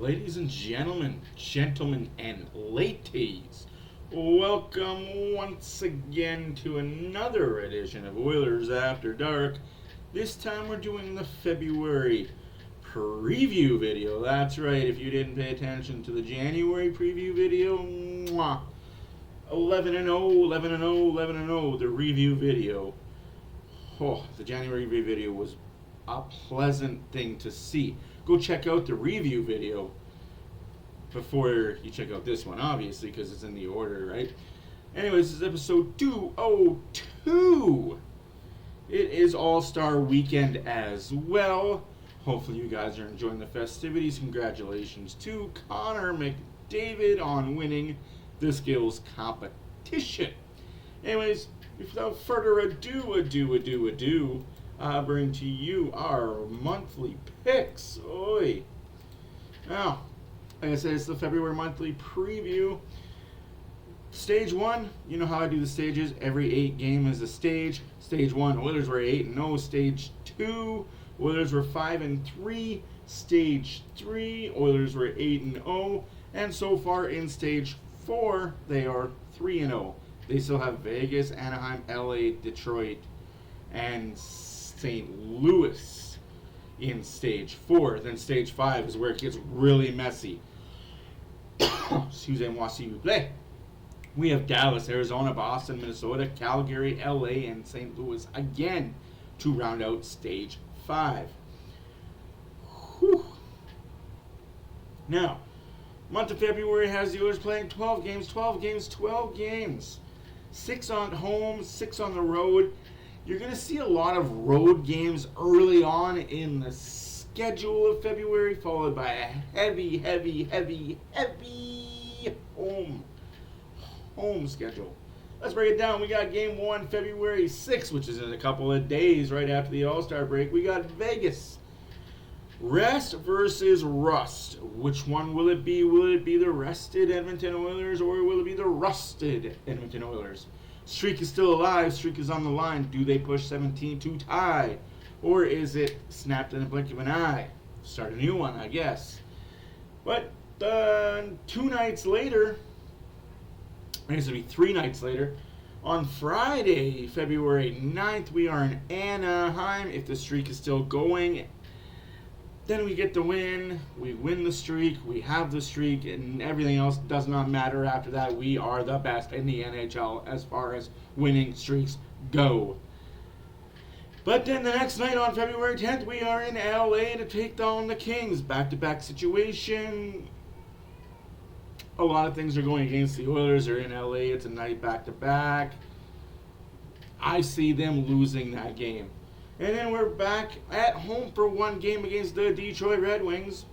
Ladies and gentlemen and ladies, welcome once again to another edition of Oilers After Dark. This time we're doing the February preview video. That's right, if you didn't pay attention to the January preview video, 11-0, the review video. Oh, the January review video was a pleasant thing to see. Go check out the review video before you check out this one, obviously, because it's in the order, right? Anyways, this is episode 202. It is All-Star Weekend as well. Hopefully you guys are enjoying the festivities. Congratulations to Connor McDavid on winning the skills competition. Anyways, without further ado, I bring to you our monthly picks. Oi. Now, like I said, it's the February monthly preview. Stage 1, you know how I do the stages. Every 8 game is a stage. Stage 1, Oilers were 8-0. Stage 2, Oilers were 5-3. Stage 3, Oilers were 8-0. And so far in Stage 4, they are 3-0. They still have Vegas, Anaheim, LA, Detroit, and St. Louis in Stage 4. Then Stage 5 is where it gets really messy. Excusez-moi s'il vous plaît. We have Dallas, Arizona, Boston, Minnesota, Calgary, LA, and St. Louis again to round out Stage 5. Whew. Now, month of February has the Oilers playing 12 games. 6 on home, 6 on the road. You're going to see a lot of road games early on in the schedule of February, followed by a heavy home schedule. Let's break it down. We got Game 1, February 6th, which is in a couple of days right after the All-Star break. We got Vegas. Rest versus rust. Which one will it be? Will it be the rested Edmonton Oilers or will it be the rusted Edmonton Oilers? Streak is still alive. Streak is on the line. Do they push 17 to tie? Or is it snapped in a blink of an eye? Start a new one, I guess. But 2 nights later, I guess it'll be 3 nights later, on Friday, February 9th, we are in Anaheim. If the streak is still going, then we get the win. We win the streak. We have the streak, and everything else does not matter after that. We are the best in the NHL as far as winning streaks go. But then the next night on February 10th, we are in LA to take on the Kings. Back-to-back situation. A lot of things are going against the Oilers. They're in LA. It's a night back-to-back. I see them losing that game. And then we're back at home for 1 game against the Detroit Red Wings.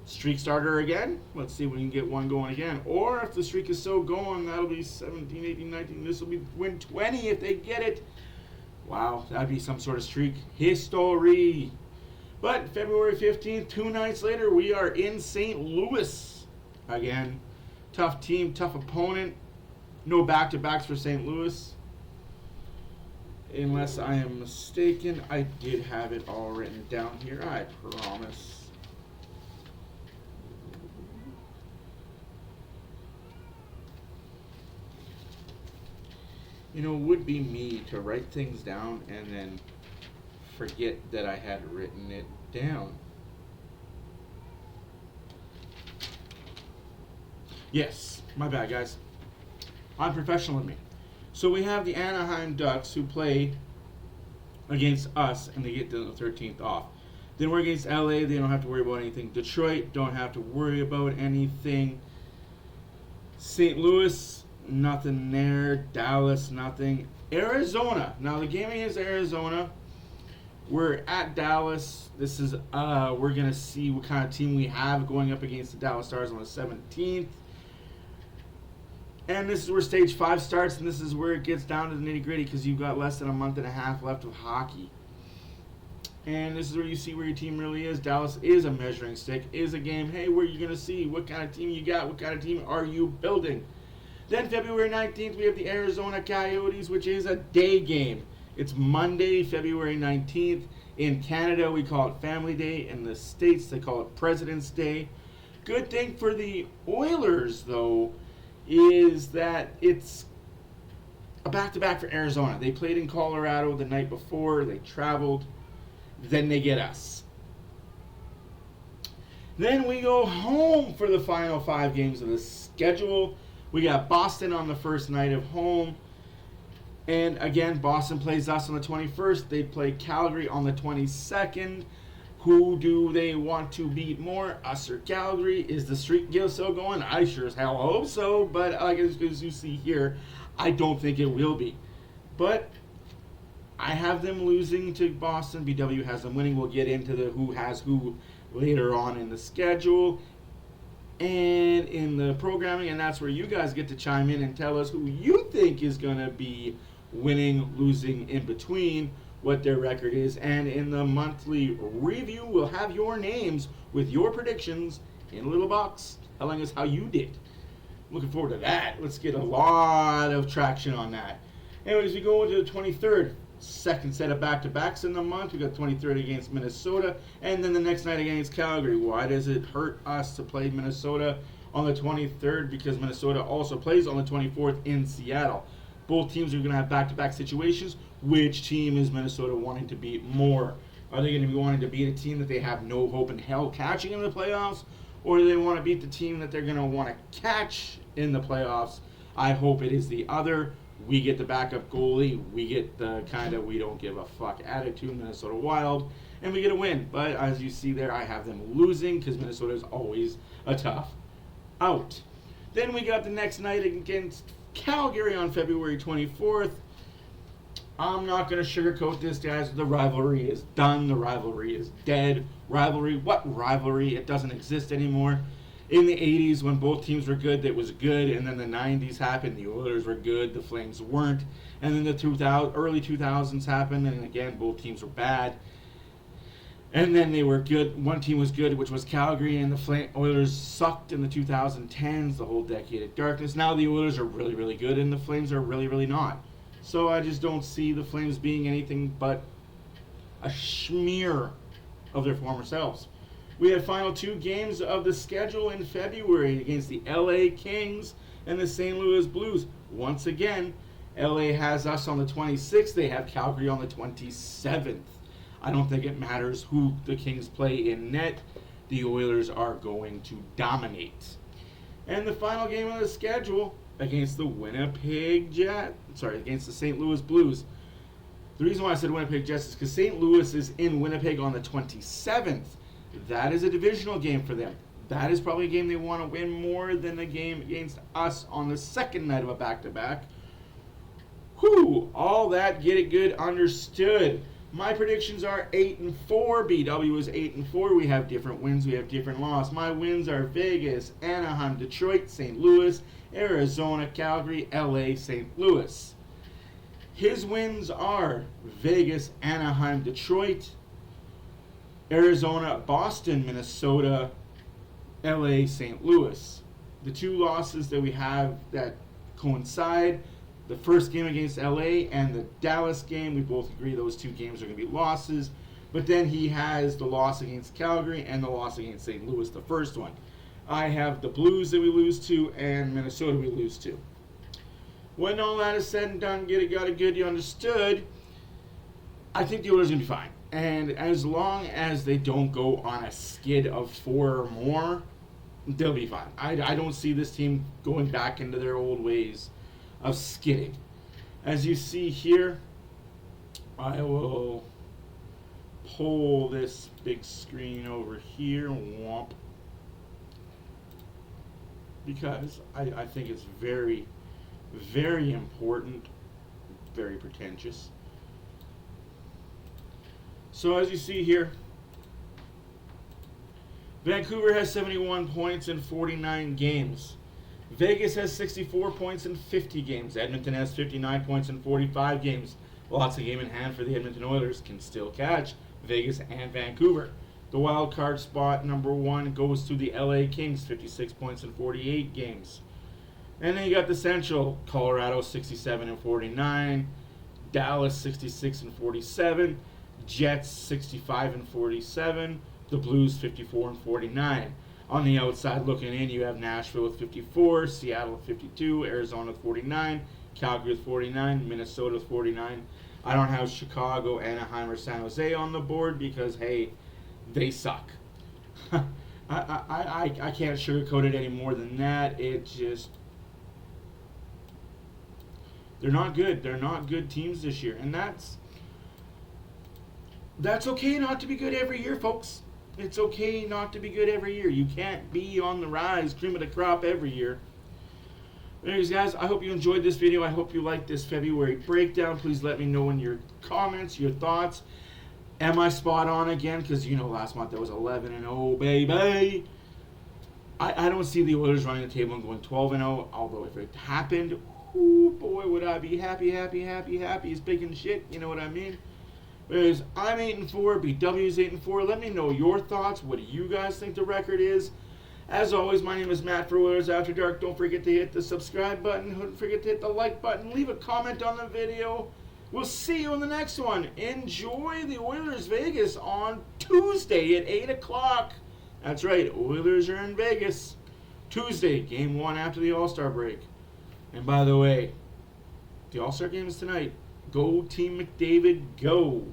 Streak starter again. Let's see if we can get one going again. Or if the streak is still going, that'll be 17, 18, 19. This will be win 20 if they get it. Wow, that'd be some sort of streak history. But February 15th, 2 nights later, we are in St. Louis. Again, tough team, tough opponent. No back-to-backs for St. Louis. Unless I am mistaken, I did have it all written down here, I promise. You know, it would be me to write things down and then forget that I had written it down. Yes, my bad, guys. Unprofessional of me. So we have the Anaheim Ducks who play against us and they get the 13th off. Then we're against LA. They don't have to worry about anything. Detroit don't have to worry about anything. St. Louis, nothing there. Dallas, nothing. Arizona. Now the game against Arizona, we're at Dallas. This is we're gonna see what kind of team we have going up against the Dallas Stars on the 17th. And this is where Stage 5 starts, and this is where it gets down to the nitty-gritty because you've got less than a month and a half left of hockey. And this is where you see where your team really is. Dallas is a measuring stick, is a game, hey, where you're going to see what kind of team you got, what kind of team are you building. Then February 19th, we have the Arizona Coyotes, which is a day game. It's Monday, February 19th. In Canada, we call it Family Day. In the States, they call it President's Day. Good thing for the Oilers, though, is that it's a back-to-back for Arizona. They played in Colorado the night before. They traveled. Then they get us. Then we go home for the final 5 games of the schedule. We got Boston on the first night of home. And again, Boston plays us on the 21st. They play Calgary on the 22nd. Who do they want to beat more, us or Calgary? Is the streak still going? I sure as hell hope so, but like as you see here, I don't think it will be. But I have them losing to Boston. BW has them winning. We'll get into the who has who later on in the schedule and in the programming, and that's where you guys get to chime in and tell us who you think is going to be winning, losing, in between, what their record is, and in the monthly review, we'll have your names with your predictions in a little box telling us how you did. Looking forward to that. Let's get a lot of traction on that. Anyways, we go into the 23rd, second set of back-to-backs in the month. We got 23rd against Minnesota, and then the next night against Calgary. Why does it hurt us to play Minnesota on the 23rd? Because Minnesota also plays on the 24th in Seattle. Both teams are going to have back-to-back situations. Which team is Minnesota wanting to beat more? Are they going to be wanting to beat a team that they have no hope in hell catching in the playoffs? Or do they want to beat the team that they're going to want to catch in the playoffs? I hope it is the other. We get the backup goalie. We get the kind of we don't give a fuck attitude, Minnesota Wild. And we get a win. But as you see there, I have them losing because Minnesota is always a tough out. Then we got the next night against Calgary on February 24th. I'm not going to sugarcoat this, guys. The rivalry is done. The rivalry is dead. Rivalry? What rivalry? It doesn't exist anymore. In the 80s, when both teams were good, it was good. And then the 90s happened. The Oilers were good. The Flames weren't. And then the early 2000s happened. And again, both teams were bad. And then they were good. One team was good, which was Calgary. And the Oilers sucked in the 2010s, the whole decade of darkness. Now the Oilers are really, really good. And the Flames are really, really not. So I just don't see the Flames being anything but a smear of their former selves. We had final 2 games of the schedule in February against the LA Kings and the St. Louis Blues. Once again, LA has us on the 26th. They have Calgary on the 27th. I don't think it matters who the Kings play in net. The Oilers are going to dominate. And the final game of the schedule against the against the St. Louis Blues. The reason why I said Winnipeg Jets is because St. Louis is in Winnipeg on the 27th. That is a divisional game for them. That is probably a game they want to win more than the game against us on the second night of a back-to-back. Whew, all that, get it good, understood. My predictions are 8-4. BW is 8-4. We have different wins. We have different losses. My wins are Vegas, Anaheim, Detroit, St. Louis, Arizona, Calgary, LA, St. Louis. His wins are Vegas, Anaheim, Detroit, Arizona, Boston, Minnesota, LA, St. Louis. The 2 losses that we have that coincide, the first game against LA and the Dallas game, we both agree those 2 games are going to be losses. But then he has the loss against Calgary and the loss against St. Louis, the first one. I have the Blues that we lose to and Minnesota we lose to. When all that is said and done, get it, got it good, you understood, I think the Oilers are going to be fine. And as long as they don't go on a skid of 4 or more, they'll be fine. I don't see this team going back into their old ways of skidding. As you see here, I will pull this big screen over here, womp, because I think it's very, very important, very pretentious. So as you see here, Vancouver has 71 points in 49 games. Vegas has 64 points in 50 games. Edmonton has 59 points in 45 games. Lots of game in hand for the Edmonton Oilers. Can still catch Vegas and Vancouver. The wild card spot number 1 goes to the LA Kings, 56 points in 48 games. And then you got the Central, Colorado 67 and 49, Dallas 66 and 47, Jets 65 and 47, the Blues 54 and 49. On the outside looking in, you have Nashville with 54, Seattle with 52, Arizona with 49, Calgary with 49, Minnesota with 49. I don't have Chicago, Anaheim, or San Jose on the board because, hey, they suck. I can't sugarcoat it any more than that. It just... They're not good. They're not good teams this year. And that's okay not to be good every year, folks. It's okay not to be good every year. You can't be on the rise, cream of the crop every year. Anyways, guys, I hope you enjoyed this video. I hope you liked this February breakdown. Please let me know in your comments, your thoughts. Am I spot on again? Because, you know, last month I was 11-0, baby. I don't see the Oilers running the table and going 12-0. Although if it happened, ooh, boy, would I be happy as bacon shit. You know what I mean? Anyways, I'm 8-4. BW's 8-4. Let me know your thoughts. What do you guys think the record is? As always, my name is Matt for Oilers After Dark. Don't forget to hit the subscribe button. Don't forget to hit the like button. Leave a comment on the video. We'll see you in the next one. Enjoy the Oilers Vegas on Tuesday at 8 o'clock. That's right, Oilers are in Vegas. Tuesday, Game 1 after the All-Star break. And by the way, the All-Star game is tonight. Go Team McDavid, go!